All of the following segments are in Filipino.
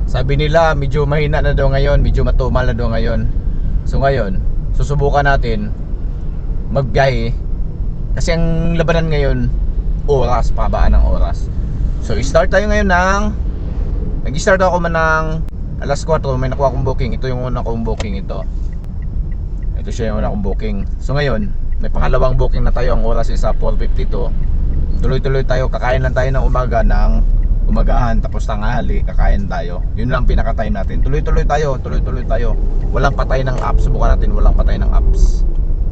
Sabi nila medyo mahina na daw ngayon, medyo matumal na daw ngayon. So ngayon, susubukan natin magbiyahe. Kasi ang labanan ngayon, oras, pabaan ng oras. So start tayo ngayon ng nag-start ako man ng alas 4, may nakuha akong booking. Ito yung una kong booking ito. Ito siya yung una kong booking. So ngayon, may pangalawang booking na tayo. Ang oras is 4:52. Tuloy-tuloy tayo, kakain lang tayo ng umaga ng umagahan, tapos tanghali kakain tayo. Yun lang pinaka-time natin. Tuloy-tuloy tayo, tuloy-tuloy tayo. Walang patay ng apps. Subukan natin walang patay ng apps.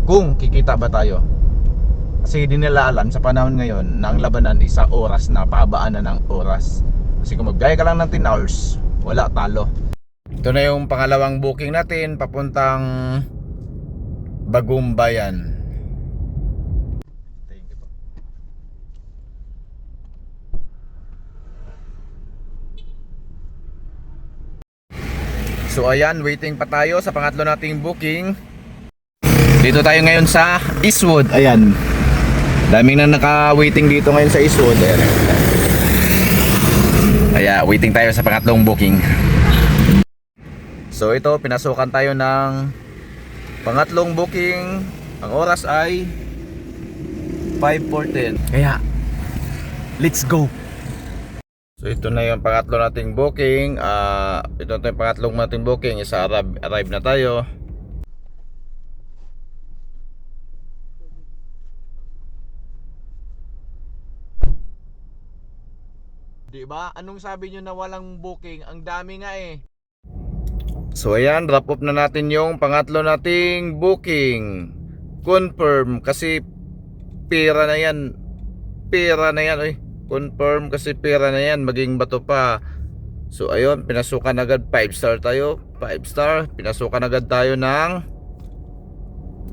Kung kikita ba tayo. Kasi di nila alam sa panahon ngayon na ang labanan is sa oras na, pabaan na ng oras. Kasi kung magbiyahe ka lang ng 10 hours, wala, talo. Ito na yung pangalawang booking natin papuntang Bagong Bayan. Thank you po. So ayan, waiting pa tayo sa pangatlo nating booking. Dito tayo ngayon sa Eastwood. Ayan, daming na naka-waiting dito ngayon sa Eastwood. Kaya waiting tayo sa pangatlong booking. So ito, pinasukan tayo ng pangatlong booking. Ang oras ay 5:10. Kaya let's go. So ito na yung pangatlo nating booking. Ito na yung pangatlong nating booking. Isa arrive na tayo. Diba? Anong sabi nyo na walang booking? Ang dami nga eh. So ayan, drop off na natin yung pangatlo nating booking. Confirm kasi pera na yan. Pera na yan eh. Confirm kasi pera na yan. Maging bato pa. So ayun, pinasukan agad. 5 star tayo. 5 star. Pinasukan agad tayo ng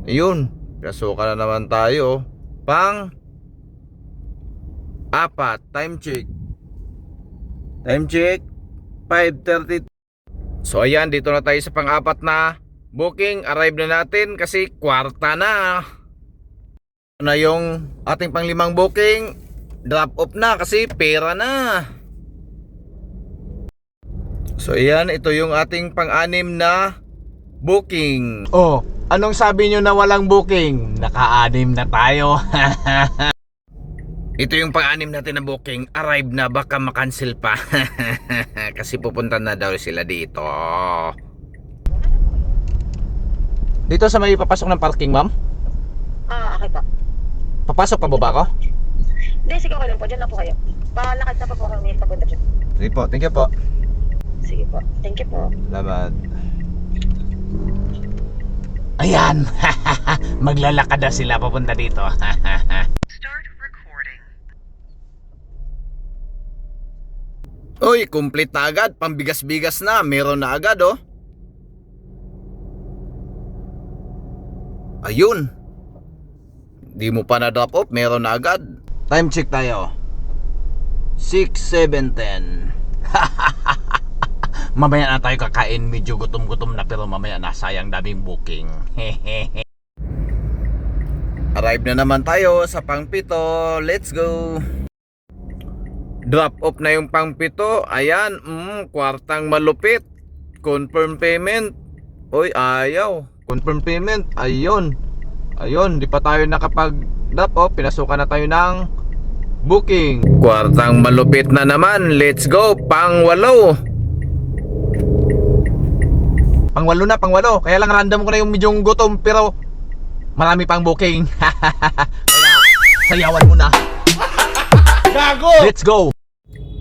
ayun, pinasukan na naman tayo pang 4. Time check. Time check 5:30. So ayan, dito na tayo sa pang-4 na booking. Arrive na natin kasi kwarta na. Na yung ating pang-5 booking, drop off na kasi pera na. So ayan, ito yung ating pang-6 na booking. Oh, anong sabi nyo na walang booking? Naka-6 na tayo. Ito yung pang-6 natin na booking. Arrive na, baka makancel pa. Kasi pupunta na daw sila dito. Dito sa may papasok ng parking, ma'am? Okay po. Papasok pa ba ako? Hindi, sige, okay lang po. Diyan lang po kayo. Palakad na pa po kami papunta dyan. Sige po, thank you po. Sige po. Thank you po. Salamat. Ayan. Maglalakad na sila papunta dito. Start recording. Uy, complete na agad. Pambigas-bigas na. Meron na agad, oh. Ayun. Di mo pa na drop off, meron na agad. Time check tayo. 6, 7, 10. Mamaya na tayo kakain. Medyo gutom-gutom na, pero mamaya na, sayang daming booking. Arrive na naman tayo sa pang-7. Let's go. Drop off na yung pang-7. Ayan, kwartang malupit. Confirm payment. Oy, ayaw. Confirm payment. Ayun. Ayun, di pa tayo nakapag drop off. Pinasukan na tayo ng booking. Kwartang malupit na naman. Let's go. Pang-8. Pang-8 na, pang-8. Kaya lang random ko na yung medyo gutom, pero marami pang booking. Kaya sayawan mo na. Gago! Let's go!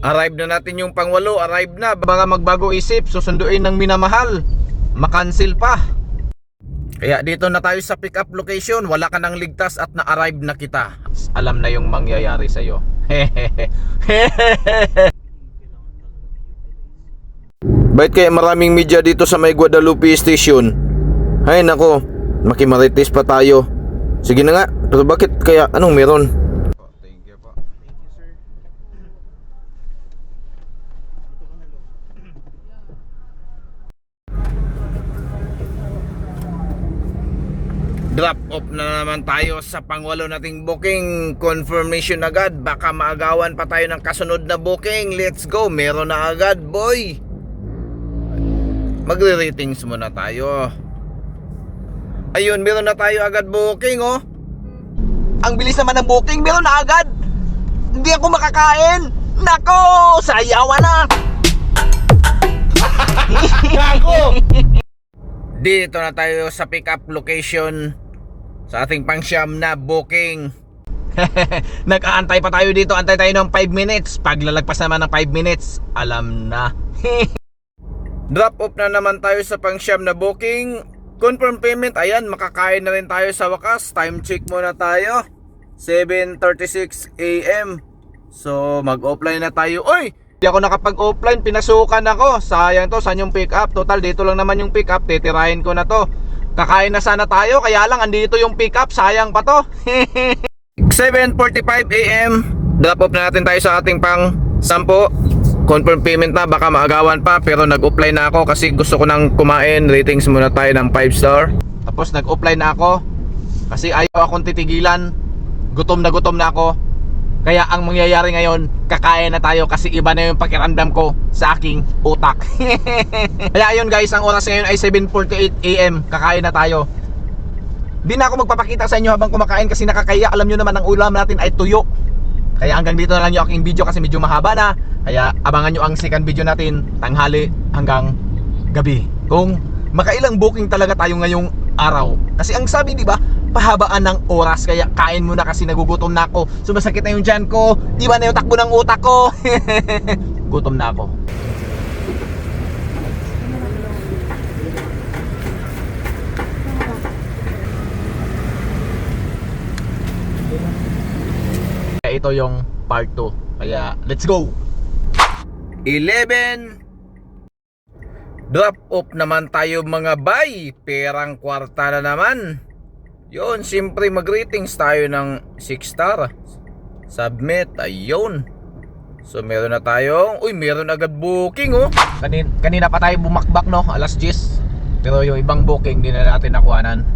Arrive na natin yung pang-8. Arrive na. Baka magbago isip, susunduin ng minamahal, makancel pa. Kaya dito na tayo sa pick up location. Wala ka nang ligtas at na-arrive na kita. Alam na yung mangyayari sa'yo. Bakit kaya maraming media dito sa may Guadalupe Station? Ay nako, makimarites pa tayo. Sige na nga, pero bakit kaya, anong meron? Thank you po. Thank you, sir. Drop off na naman tayo sa pang-8 nating booking. Confirmation agad. Baka maagawan pa tayo ng kasunod na booking. Let's go, meron na agad, boy. magre-ratings muna tayo. Ayun, meron na tayo agad booking, oh. Ang bilis naman ng booking, meron na agad. Hindi ako makakain. Nako, sayawan na. Gago. Dito na tayo sa pick up location sa ating pangsyam na booking. Nag-aantay pa tayo dito. Antay tayo ng 5 minutes. Paglalagpas naman ng 5 minutes, alam na. Drop off na naman tayo sa pangsyam na booking. Confirm payment. Ayan, makakain na rin tayo sa wakas. Time check muna tayo. 7:36 AM. So mag-offline na tayo. Oy! Hindi ako nakapag-offline, pinasukan ako. Sayang to, saan yung pick up? Total, dito lang naman yung pick up. Titirahin ko na to. Kakain na sana tayo, kaya lang andito yung pick up. Sayang pa to. 7:45 AM. Drop off na natin tayo sa ating pang 10. Confirm payment na, baka maagawan pa. Pero nag-offline na ako kasi gusto ko nang kumain. Ratings muna tayo ng 5 star. Tapos nag-offline na ako kasi ayaw akong titigilan. Gutom na ako. Kaya ang mangyayari ngayon, kakain na tayo kasi iba na yung pakiramdam ko sa aking utak. Kaya ayun guys, ang oras ngayon ay 7:48 AM. Kakain na tayo. Di na ako magpapakita sa inyo habang kumakain kasi nakakaya. Alam nyo naman ang ulam natin ay tuyo. Kaya hanggang dito na lang yung aking video kasi medyo mahaba na. Kaya abangan nyo ang second video natin, tanghali hanggang gabi. Kung makailang booking talaga tayo ngayong araw. Kasi ang sabi, di ba, pahabaan ng oras. Kaya kain muna kasi nagugutom na ako. Sumasakit na yung tiyan ko. Iba na yung takbo ng utak ko. Gutom na ako. Kaya ito yung part 2. Kaya let's go. 11. Drop off naman tayo mga bay. Perang kwarta na naman. Yun, siyempre mag-ratings tayo ng 6 star. Submit, ayun. So meron na tayong, uy, meron agad booking, oh. Kanina pa tayo bumakbak, no, alas 10. Pero yung ibang booking di na natin nakuhanan.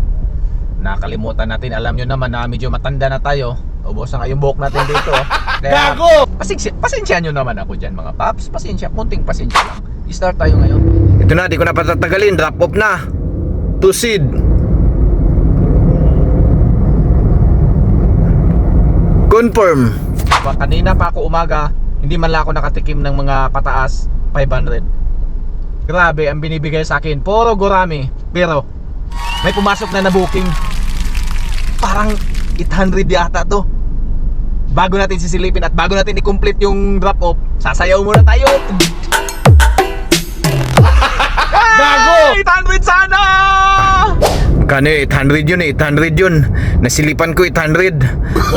Nakalimutan natin, alam nyo naman na medyo matanda na tayo. Ubos na yung buhok natin dito, oh. Kaya, gago! Pasensya nyo naman ako dyan mga paps. Pasensya, kunting pasensya lang. I-start tayo ngayon. Ito na, di ko na patatagalin. Drop off na. To seed. Confirm. Kanina pa ako umaga, hindi man lang ako nakatikim ng mga pataas 500. Grabe ang binibigay sa akin. Puro gurami. Pero may pumasok na booking. Parang 800 yata to. Bago natin sisilipin at bago natin i-complete yung drop off, sasayaw muna tayo. Gago! 800 sana! Kano 800 yun, 800 yun. Nasilipan ko 800.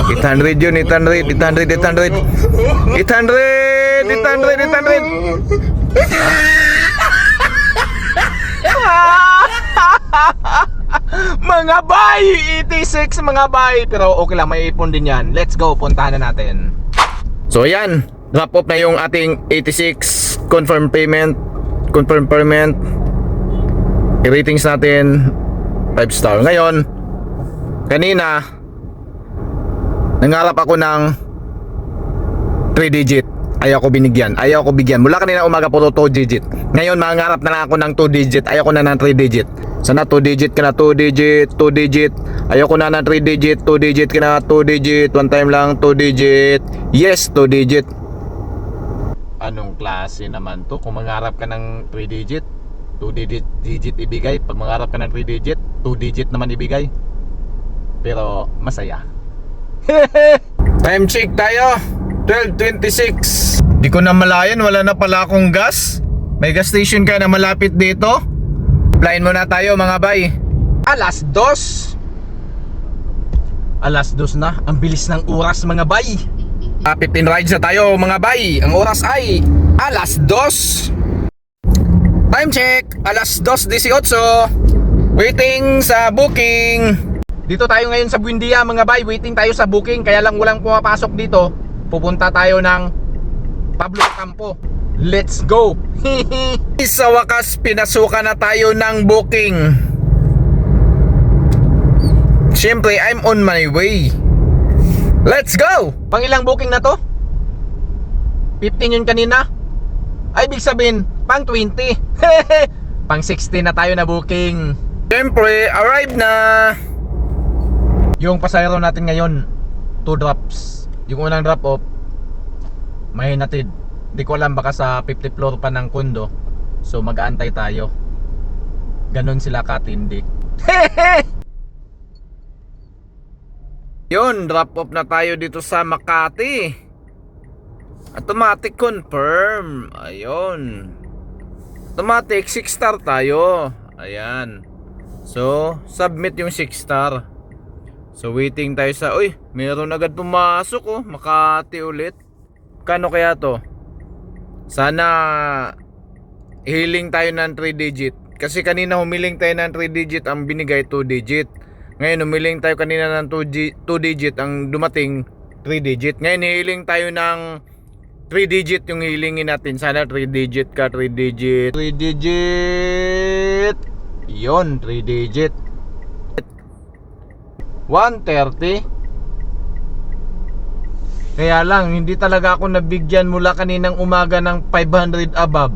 800 yun, 800, 800, 800. 800, 800, 800. Mga bay, 86 mga bay. Pero okay lang, may ipon din yan. Let's go, puntahan na natin. So ayan, drop off na yung ating 86. Confirm payment. I-ratings natin 5 star. Ngayon, kanina nangarap ako ng 3 digit. Ayaw ko bigyan. Mula kanina umaga puro 2 digit. Ngayon mangarap na lang ako ng 2 digit. Ayaw ko na ng 3 digit. Sana 2 digit ka na, 2 digit. Ayaw ko na ng 3 digit. 2 digit ka na, 2 digit. One time lang, 2 digit. Yes, 2 digit. Anong klase naman to? Kung mangarap ka ng 3 digit, 2 digit ibigay. Pag mangarap ka ng 3 digit, 2 digit naman ibigay. Pero masaya. Time check tayo, 12:26. Di ko na malayan, wala na pala akong gas. May gas station kaya na malapit dito. Playin muna tayo mga bay. Alas 2 na. Ang bilis ng oras mga bay. 15 rides na tayo mga bay. Ang oras ay alas 2. Time check, alas 2:18. Waiting sa booking. Dito tayo ngayon sa Buendia mga bay. Waiting tayo sa booking. Kaya lang walang pumapasok dito. Pupunta tayo ng Pablo Campo. Let's go. Sa wakas, pinasukan na tayo ng booking. Siyempre, I'm on my way. Let's go. Pang ilang booking na to? 15 yun kanina. Ay, ibig sabihin, pang 20. Pang 16 na tayo na booking. Siyempre, arrive na. Yung pasahero natin ngayon, 2 drops. Yung unang drop off, may hinatid. Di ko alam, baka sa 50th floor pa ng kondo. So mag-aantay tayo. Ganon sila katindi. Yun, drop off na tayo dito sa Makati. Automatic confirm. Ayun. Automatic 6 star tayo. Ayan. So, submit yung 6 star. So, waiting tayo sa... Uy, meron agad pumasok oh. Makati ulit. Kano kaya to? Sana hiling tayo ng 3 digit. Kasi kanina humiling tayo ng 3 digit, ang binigay 2 digit. Ngayon humiling tayo kanina ng 2 digit, ang dumating 3 digit. Ngayon hiling tayo ng 3 digit yung hilingin natin. Sana 3 digit ka, 3 digit. 3 digit. Yon, 3 digit. 130. Kaya lang, hindi talaga ako nabigyan mula kaninang umaga ng 500 above.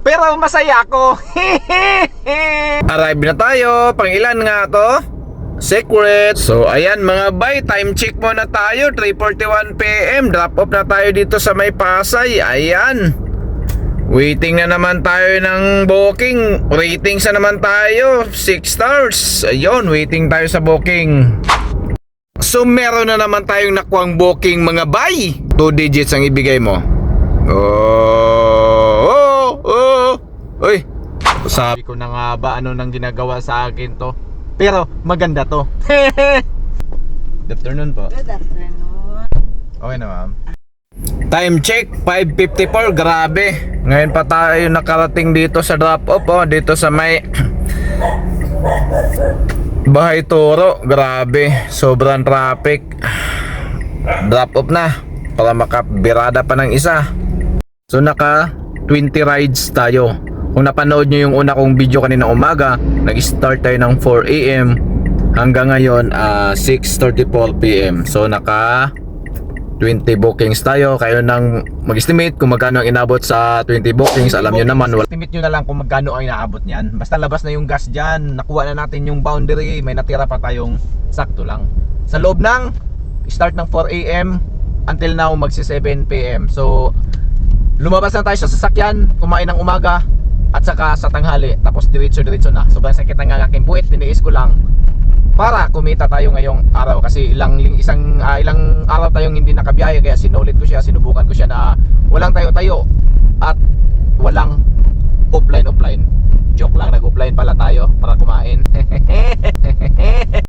Pero masaya ako. Arrive na tayo. Pangilan nga to? Secret. So ayan mga bay, time check muna tayo. 3:41 PM. Drop off na tayo dito sa May Pasay. Ayan. Waiting na naman tayo ng booking. Ratings na naman tayo, 6 stars. Ayun, waiting tayo sa booking. So meron na naman tayong nakuhang booking mga bay. 2 digits ang ibigay mo. Uy, sabi ko na nga ba ano nang ginagawa sa akin to. Pero maganda to. Good afternoon po. Good afternoon. Okay na ma'am. Time check 5:54. Grabe. Ngayon pa tayo nakarating dito sa drop off oh, dito sa may Bahay Toro. Grabe, sobrang traffic. Drop off na para makabirada pa ng isa. So naka 20 rides tayo. Kung napanood nyo yung una kong video kanina umaga, nag-start tayo ng 4 AM hanggang ngayon 6:34 PM. So naka 20 bookings tayo. Kayo nang mag-estimate kung magkano ang inabot sa 20 bookings. Alam nyo naman, estimate nyo na lang kung magkano ang inaabot niyan. Basta labas na yung gas dyan, nakuha na natin yung boundary, may natira pa tayong sakto lang. Sa loob ng start ng 4 AM until now magsi 7 PM. So lumabas na tayo sa sasakyan, kumain ng umaga at saka sa tanghali, tapos diretso na. Sobrang sakit ng aking puwit, tiniis ko lang para kumita tayo ngayong araw kasi ilang araw tayong hindi nakabiyahe, kaya sinulit ko siya, sinubukan ko siya na walang tayo at